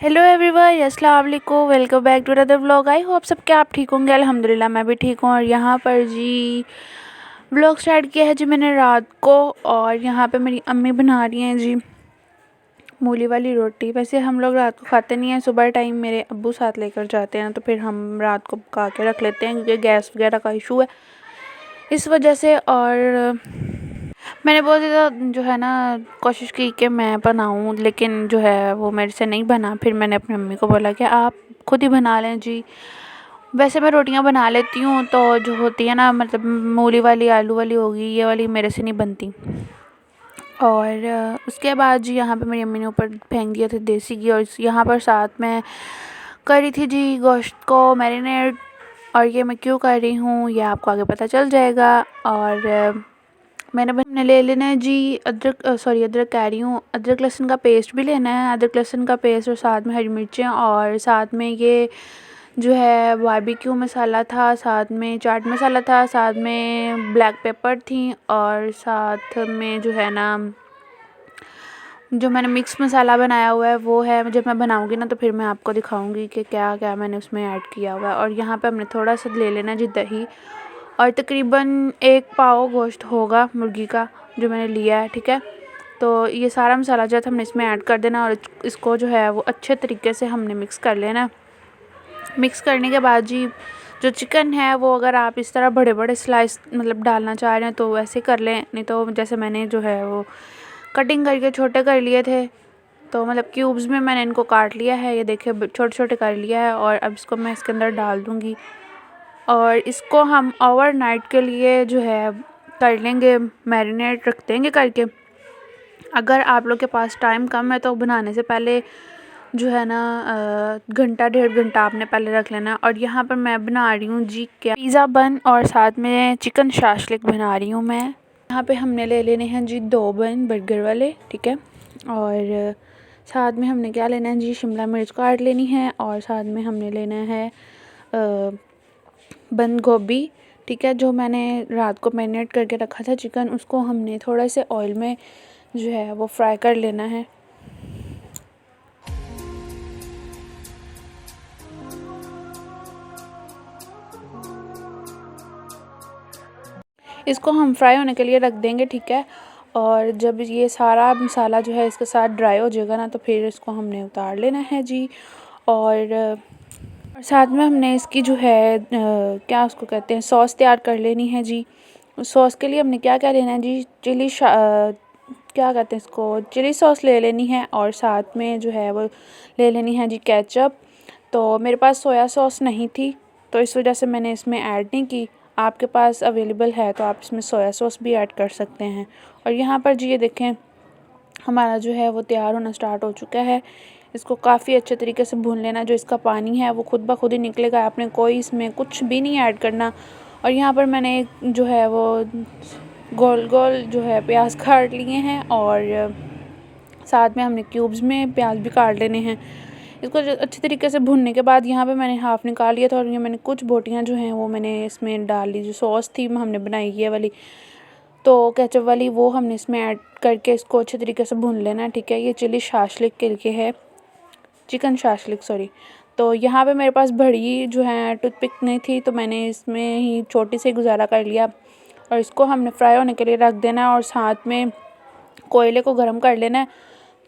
Hello everyone, अस्सलाम वालेकुम। Welcome back to another vlog. I hope सब क्या आप ठीक होंगे। अल्हम्दुलिल्लाह मैं भी ठीक हूँ। और यहाँ पर जी व्लॉग स्टार्ट किया है जी मैंने रात को। और यहाँ पे मेरी अम्मी बना रही हैं जी मूली वाली रोटी। वैसे हम लोग रात को खाते नहीं हैं, सुबह टाइम मेरे अब्बू साथ लेकर जाते हैं, तो फिर हम रात को पका के रख लेते हैं क्योंकि गैस वगैरह का इशू है इस वजह से। और मैंने बहुत ज़्यादा जो है ना कोशिश की कि मैं बनाऊं, लेकिन जो है वो मेरे से नहीं बना। फिर मैंने अपनी मम्मी को बोला कि आप खुद ही बना लें जी। वैसे मैं रोटियां बना लेती हूँ, तो जो होती है ना मतलब मूली वाली आलू वाली होगी, ये वाली मेरे से नहीं बनती। और उसके बाद जी यहाँ पे मेरी अम्मी ने ऊपर फेंक दिया था देसी घी। और यहाँ पर साथ में करी थी जी गोश्त को मैरिनेट। और ये मैं क्यों कर रही हूँ ये आपको आगे पता चल जाएगा। और मैंने ले लेना है जी अदरक कह रही हूँ, अदरक लहसुन का पेस्ट भी लेना है, अदरक लहसुन का पेस्ट और साथ में हरी मिर्चें और साथ में ये जो है बारबेक्यू मसाला था, साथ में चाट मसाला था, साथ में ब्लैक पेपर थी और साथ में जो है ना जो मैंने मिक्स मसाला बनाया हुआ है वो है। जब मैं बनाऊंगी ना तो फिर मैं आपको दिखाऊंगी कि क्या क्या मैंने उसमें ऐड किया हुआ है। और यहाँ पे हमने थोड़ा सा ले लेना जी दही, और तकरीबन 1 पाव गोश्त होगा मुर्गी का जो मैंने लिया है, ठीक है। तो ये सारा मसाला जो है हमने इसमें ऐड कर देना और इसको जो है वो अच्छे तरीके से हमने मिक्स कर लेना। मिक्स करने के बाद जी जो चिकन है वो अगर आप इस तरह बड़े बड़े स्लाइस मतलब डालना चाह रहे हैं तो वैसे कर लें, नहीं तो जैसे मैंने जो है वो कटिंग करके छोटे कर लिए थे, तो मतलब क्यूब्स में मैंने इनको काट लिया है। ये देखिए छोटे छोटे कर लिया है। और अब इसको मैं इसके अंदर डाल दूँगी और इसको हम ओवरनाइट के लिए जो है कर लेंगे, मैरिनेट रख देंगे करके। अगर आप लोग के पास टाइम कम है तो बनाने से पहले जो है ना घंटा 1.5 घंटा आपने पहले रख लेना। और यहाँ पर मैं बना रही हूँ जी क्या पिज़्ज़ा बन और साथ में चिकन शाशलिक बना रही हूँ मैं। यहाँ पे हमने ले लेने हैं जी 2 बन बर्गर वाले, ठीक है। और साथ में हमने क्या लेना है जी शिमला मिर्च काट लेनी है और साथ में हमने लेना है बंद गोभी, ठीक है। जो मैंने रात को मैरिनेट करके रखा था चिकन, उसको हमने थोड़ा से ऑयल में जो है वो फ्राई कर लेना है। इसको हम फ्राई होने के लिए रख देंगे, ठीक है। और जब ये सारा मसाला जो है इसके साथ ड्राई हो जाएगा ना तो फिर इसको हमने उतार लेना है जी। और साथ में हमने इसकी जो है क्या उसको कहते हैं सॉस तैयार कर लेनी है जी। सॉस के लिए हमने क्या क्या लेना है जी क्या कहते हैं इसको चिली सॉस ले लेनी है और साथ में जो है वो ले लेनी है जी केचप। तो मेरे पास सोया सॉस नहीं थी तो इस वजह से मैंने इसमें ऐड नहीं की। आपके पास अवेलेबल है तो आप इसमें सोया सॉस भी ऐड कर सकते हैं। और यहाँ पर जी ये देखें हमारा जो है वो तैयार होना स्टार्ट हो चुका है। इसको काफ़ी अच्छे तरीके से भून लेना, जो इसका पानी है वो खुद ब खुद ही निकलेगा, आपने कोई इसमें कुछ भी नहीं ऐड करना। और यहाँ पर मैंने जो है वो गोल गोल जो है प्याज काट लिए हैं और साथ में हमने क्यूब्स में प्याज भी काट लेने हैं। इसको अच्छे तरीके से भुनने के बाद यहाँ पे मैंने हाफ़ निकाल लिया था और ये मैंने कुछ बोटियाँ जो हैं वो मैंने इसमें डाल ली। जो सॉस थी हमने बनाई ये वाली तो केचप वाली, वो हमने इसमें ऐड करके इसको अच्छे तरीके से भून लेना है, ठीक है। ये चिली शाशलिक के लिए है, चिकन शाशलिक सॉरी। तो यहाँ पे मेरे पास बड़ी जो है टूथपिक नहीं थी तो मैंने इसमें ही छोटी से गुजारा कर लिया। और इसको हमने फ्राई होने के लिए रख देना है और साथ में कोयले को गर्म कर लेना है,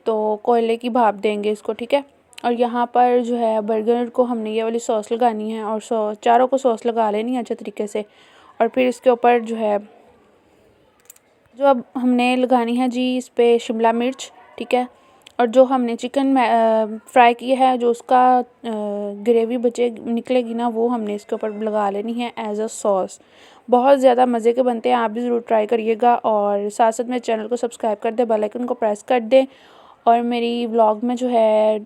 तो कोयले की भाप देंगे इसको, ठीक है। और यहाँ पर जो है बर्गर को हमने ये वाली सॉस लगानी है और चारों को सॉस लगा लेनी है अच्छे तरीके से। और फिर इसके ऊपर जो है जो अब हमने लगानी है जी इस पर शिमला मिर्च, ठीक है। और जो हमने चिकन फ्राई किया है जो उसका ग्रेवी बचे निकलेगी ना वो हमने इसके ऊपर लगा लेनी है एज अ सॉस। बहुत ज़्यादा मज़े के बनते हैं, आप भी ज़रूर ट्राई करिएगा। और साथ साथ मेरे चैनल को सब्सक्राइब कर दें, बेल आइकन को प्रेस कर दें। और मेरी व्लॉग में जो है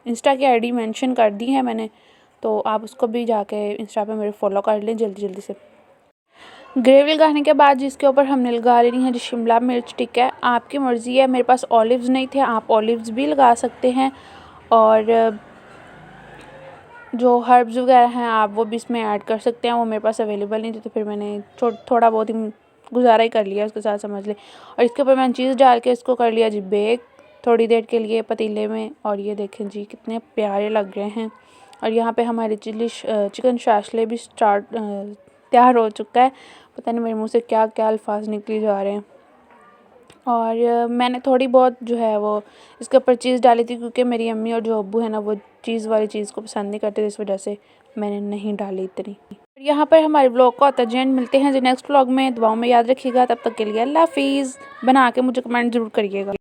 इंस्टा की आईडी मेंशन कर दी है मैंने, तो आप उसको भी जाके इंस्टा पे मेरे फॉलो कर लें जल्दी जल्दी से। ग्रेवी लगाने के बाद जिसके ऊपर हमने लगा लेनी है जी शिमला मिर्च, ठीक है। आपकी मर्ज़ी है, मेरे पास ऑलिव्स नहीं थे, आप ऑलिव्स भी लगा सकते हैं। और जो हर्ब्स वगैरह हैं आप वो भी इसमें ऐड कर सकते हैं, वो मेरे पास अवेलेबल नहीं थे तो फिर मैंने थोड़ा बहुत ही गुजारा ही कर लिया उसके साथ, समझ लें। और इसके ऊपर मैंने चीज़ डाल के इसको कर लिया जी बेक। थोड़ी देर के लिए पतीले में। और ये देखें जी कितने प्यारे लग रहे हैं। और यहाँ पे हमारे चिकन शाशले भी तैयार हो चुका है। पता नहीं मेरे मुंह से क्या क्या अल्फाज निकली जा रहे हैं। और मैंने थोड़ी बहुत जो है वो इसके ऊपर चीज़ डाली थी, क्योंकि मेरी अम्मी और जो अब्बू है ना वो चीज़ वाली चीज़ को पसंद नहीं करते, इस वजह से मैंने नहीं डाली इतनी। यहाँ पर हमारे ब्लॉग का होता है जी एंड। मिलते हैं जी नेक्स्ट ब्लॉग में। दुआओं में याद रखिएगा। तब तक के लिए अल्लाह हाफिज़। बना के मुझे कमेंट ज़रूर करिएगा।